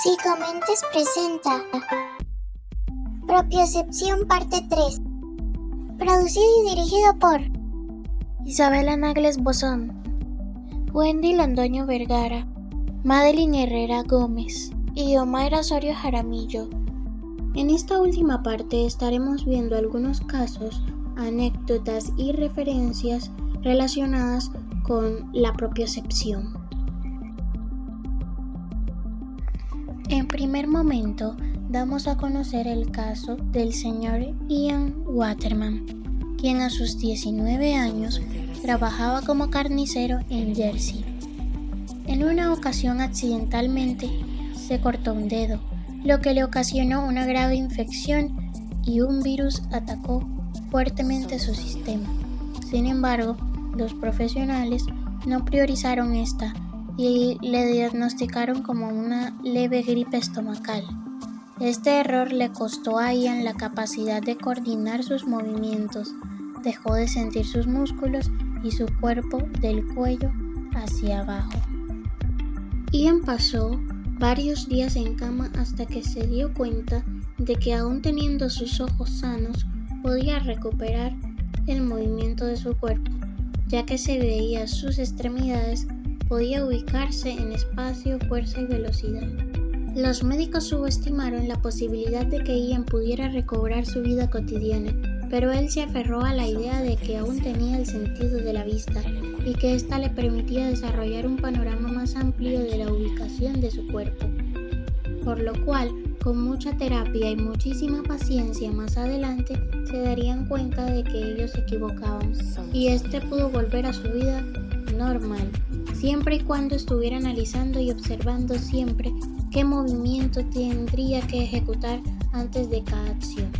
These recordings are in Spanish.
Psicomentes presenta Propiocepción parte 3, producido y dirigido por Isabela Nagles Bozón, Wendy Londoño Vergara, Madeline Herrera Gómez y Omaira Osorio Jaramillo. En esta última parte estaremos viendo algunos casos, anécdotas y referencias relacionadas con la propiocepción. En primer momento, damos a conocer el caso del señor Ian Waterman, quien a sus 19 años trabajaba como carnicero en Jersey. En una ocasión accidentalmente se cortó un dedo, lo que le ocasionó una grave infección y un virus atacó fuertemente su sistema. Sin embargo, los profesionales no priorizaron esta y le diagnosticaron como una leve gripe estomacal. Este error le costó a Ian la capacidad de coordinar sus movimientos, dejó de sentir sus músculos y su cuerpo del cuello hacia abajo. Ian pasó varios días en cama hasta que se dio cuenta de que aún teniendo sus ojos sanos podía recuperar el movimiento de su cuerpo, ya que se veía sus extremidades, podía ubicarse en espacio, fuerza y velocidad. Los médicos subestimaron la posibilidad de que Ian pudiera recobrar su vida cotidiana, pero él se aferró a la idea de que aún tenía el sentido de la vista y que ésta le permitía desarrollar un panorama más amplio de la ubicación de su cuerpo. Por lo cual, con mucha terapia y muchísima paciencia más adelante, se darían cuenta de que ellos se equivocaban y pudo volver a su vida normal, siempre y cuando estuviera analizando y observando siempre qué movimiento tendría que ejecutar antes de cada acción.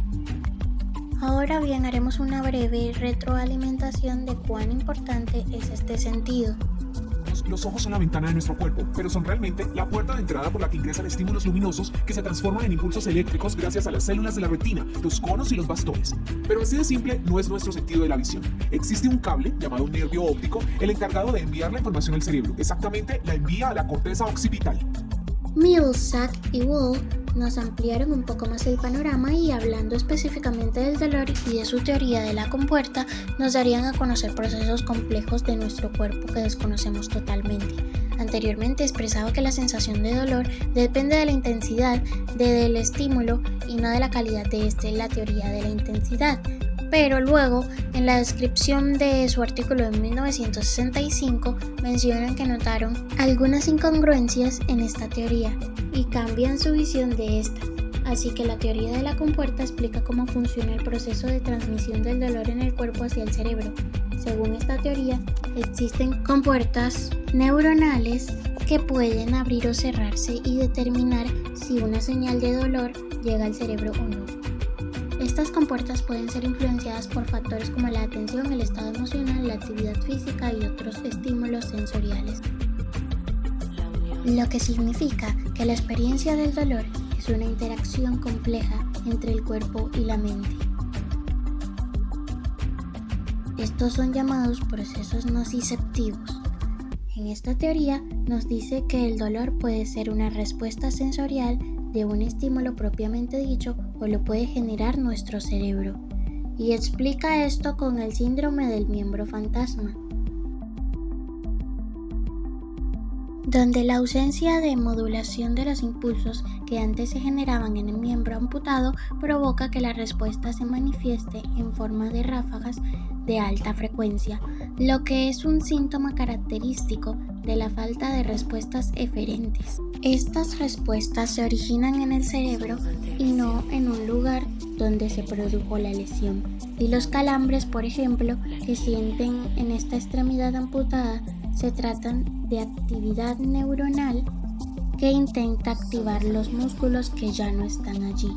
Ahora bien, haremos una breve retroalimentación de cuán importante es este sentido. Los ojos son la ventana de nuestro cuerpo, pero son realmente la puerta de entrada por la que ingresan estímulos luminosos que se transforman en impulsos eléctricos gracias a las células de la retina, los conos y los bastones. Pero así de simple no es nuestro sentido de la visión. Existe un cable llamado nervio óptico, el encargado de enviar la información al cerebro. Exactamente, la envía a la corteza occipital. Millsack y Wohl nos ampliaron un poco más el panorama y, hablando específicamente del dolor y de su teoría de la compuerta, nos darían a conocer procesos complejos de nuestro cuerpo que desconocemos totalmente. Anteriormente expresaba que la sensación de dolor depende de la intensidad del estímulo y no de la calidad de la teoría de la intensidad. Pero luego, en la descripción de su artículo en 1965, mencionan que notaron algunas incongruencias en esta teoría y cambian su visión de esta. Así que la teoría de la compuerta explica cómo funciona el proceso de transmisión del dolor en el cuerpo hacia el cerebro. Según esta teoría, existen compuertas neuronales que pueden abrir o cerrarse y determinar si una señal de dolor llega al cerebro o no. Estas compuertas pueden ser influenciadas por factores como la atención, el estado emocional, la actividad física y otros estímulos sensoriales. Lo que significa que la experiencia del dolor es una interacción compleja entre el cuerpo y la mente. Estos son llamados procesos nociceptivos. En esta teoría nos dice que el dolor puede ser una respuesta sensorial de un estímulo propiamente dicho o lo puede generar nuestro cerebro, y explica esto con el síndrome del miembro fantasma, donde la ausencia de modulación de los impulsos que antes se generaban en el miembro amputado provoca que la respuesta se manifieste en forma de ráfagas de alta frecuencia, lo que es un síntoma característico de la falta de respuestas eferentes. Estas respuestas se originan en el cerebro y no en un lugar donde se produjo la lesión. Y los calambres, por ejemplo, que sienten en esta extremidad amputada, se tratan de actividad neuronal que intenta activar los músculos que ya no están allí.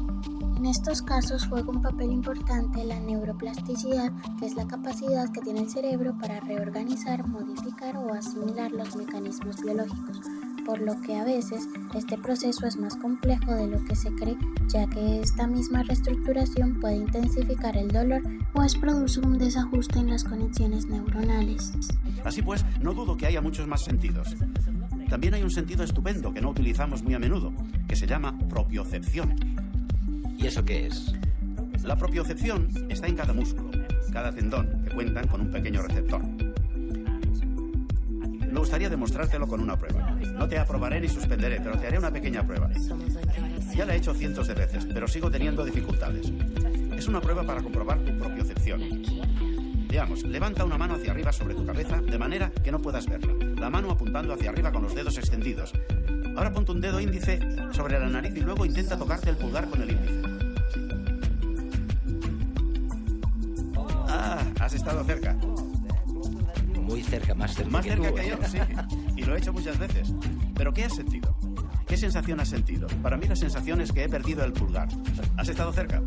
En estos casos juega un papel importante la neuroplasticidad, que es la capacidad que tiene el cerebro para reorganizar, modificar o asimilar los mecanismos biológicos, por lo que a veces este proceso es más complejo de lo que se cree, ya que esta misma reestructuración puede intensificar el dolor, pues produce un desajuste en las conexiones neuronales. Así pues, no dudo que haya muchos más sentidos. También hay un sentido estupendo que no utilizamos muy a menudo, que se llama propiocepción. ¿Y eso qué es? La propiocepción está en cada músculo, cada tendón, que cuentan con un pequeño receptor. Me gustaría demostrártelo con una prueba. No te aprobaré ni suspenderé, pero te haré una pequeña prueba. Ya la he hecho cientos de veces, pero sigo teniendo dificultades. Es una prueba para comprobar tu propiocepción. Veamos, levanta una mano hacia arriba sobre tu cabeza de manera que no puedas verla. La mano apuntando hacia arriba con los dedos extendidos. Ahora ponte un dedo índice sobre la nariz y luego intenta tocarte el pulgar con el índice. Ah, has estado cerca. Muy cerca, más cerca. Más que cerca tú, que yo, sí. Y lo he hecho muchas veces. ¿Pero qué has sentido? ¿Qué sensación has sentido? Para mí la sensación es que he perdido el pulgar. ¿Has estado cerca?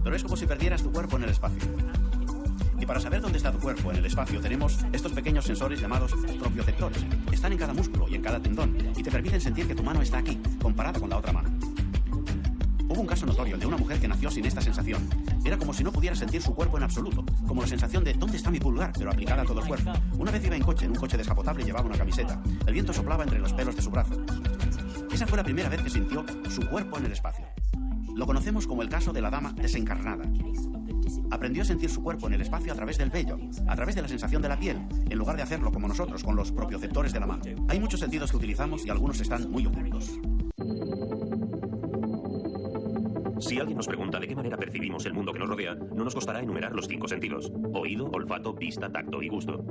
Pero es como si perdieras tu cuerpo en el espacio. Y para saber dónde está tu cuerpo en el espacio tenemos estos pequeños sensores llamados propioceptores. Están en cada músculo y en cada tendón y te permiten sentir que tu mano está aquí, comparada con la otra mano. Hubo un caso notorio, el de una mujer que nació sin esta sensación. Era como si no pudiera sentir su cuerpo en absoluto, como la sensación de ¿dónde está mi pulgar?, pero aplicada a todo el cuerpo. Una vez iba en un coche descapotable y llevaba una camiseta. El viento soplaba entre los pelos de su brazo. Esa fue la primera vez que sintió su cuerpo en el espacio. Lo conocemos como el caso de la dama desencarnada. Aprendió a sentir su cuerpo en el espacio a través del vello, a través de la sensación de la piel, en lugar de hacerlo como nosotros, con los propioceptores de la mano. Hay muchos sentidos que utilizamos y algunos están muy ocultos. Si alguien nos pregunta de qué manera percibimos el mundo que nos rodea, no nos costará enumerar los 5 sentidos: oído, olfato, vista, tacto y gusto.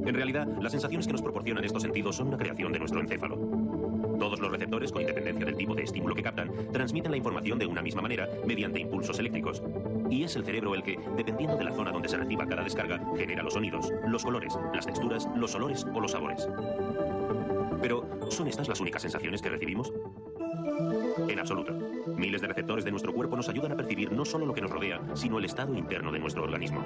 En realidad, las sensaciones que nos proporcionan estos sentidos son una creación de nuestro encéfalo. Todos los receptores, con independencia del tipo de estímulo que captan, transmiten la información de una misma manera mediante impulsos eléctricos. Y es el cerebro el que, dependiendo de la zona donde se reciba cada descarga, genera los sonidos, los colores, las texturas, los olores o los sabores. Pero, ¿son estas las únicas sensaciones que recibimos? En absoluto. Miles de receptores de nuestro cuerpo nos ayudan a percibir no solo lo que nos rodea, sino el estado interno de nuestro organismo.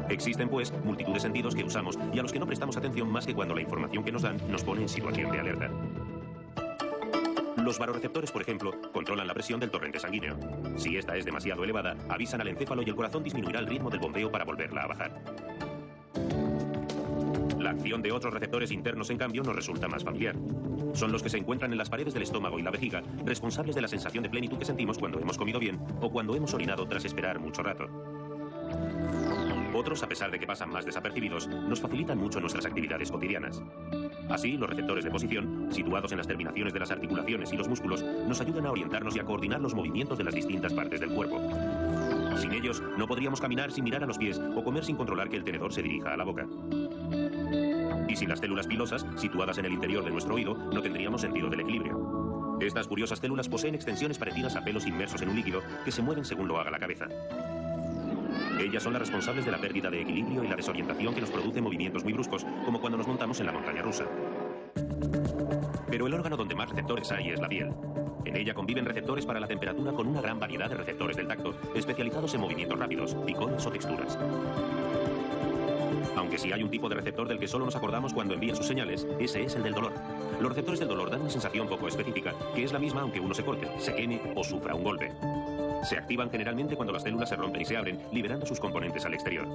Existen, pues, multitud de sentidos que usamos y a los que no prestamos atención más que cuando la información que nos dan nos pone en situación de alerta. Los baroreceptores, por ejemplo, controlan la presión del torrente sanguíneo. Si esta es demasiado elevada, avisan al encéfalo y el corazón disminuirá el ritmo del bombeo para volverla a bajar. La acción de otros receptores internos, en cambio, nos resulta más familiar. Son los que se encuentran en las paredes del estómago y la vejiga, responsables de la sensación de plenitud que sentimos cuando hemos comido bien o cuando hemos orinado tras esperar mucho rato. Otros, a pesar de que pasan más desapercibidos, nos facilitan mucho nuestras actividades cotidianas. Así, los receptores de posición, situados en las terminaciones de las articulaciones y los músculos, nos ayudan a orientarnos y a coordinar los movimientos de las distintas partes del cuerpo. Sin ellos, no podríamos caminar sin mirar a los pies o comer sin controlar que el tenedor se dirija a la boca. Y sin las células pilosas, situadas en el interior de nuestro oído, no tendríamos sentido del equilibrio. Estas curiosas células poseen extensiones parecidas a pelos inmersos en un líquido que se mueven según lo haga la cabeza. Ellas son las responsables de la pérdida de equilibrio y la desorientación que nos produce movimientos muy bruscos, como cuando nos montamos en la montaña rusa. Pero el órgano donde más receptores hay es la piel. En ella conviven receptores para la temperatura con una gran variedad de receptores del tacto, especializados en movimientos rápidos, picones o texturas. Aunque sí hay un tipo de receptor del que solo nos acordamos cuando envía sus señales, ese es el del dolor. Los receptores del dolor dan una sensación poco específica, que es la misma aunque uno se corte, se queme o sufra un golpe. Se activan generalmente cuando las células se rompen y se abren, liberando sus componentes al exterior.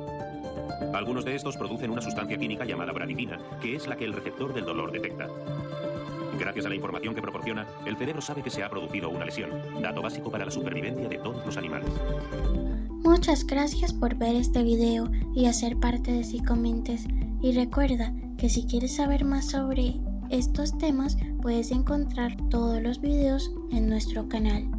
Algunos de estos producen una sustancia química llamada bradicina, que es la que el receptor del dolor detecta. Gracias a la información que proporciona, el cerebro sabe que se ha producido una lesión, dato básico para la supervivencia de todos los animales. Muchas gracias por ver este video y hacer parte de Psicomentes. Y recuerda que si quieres saber más sobre estos temas, puedes encontrar todos los videos en nuestro canal.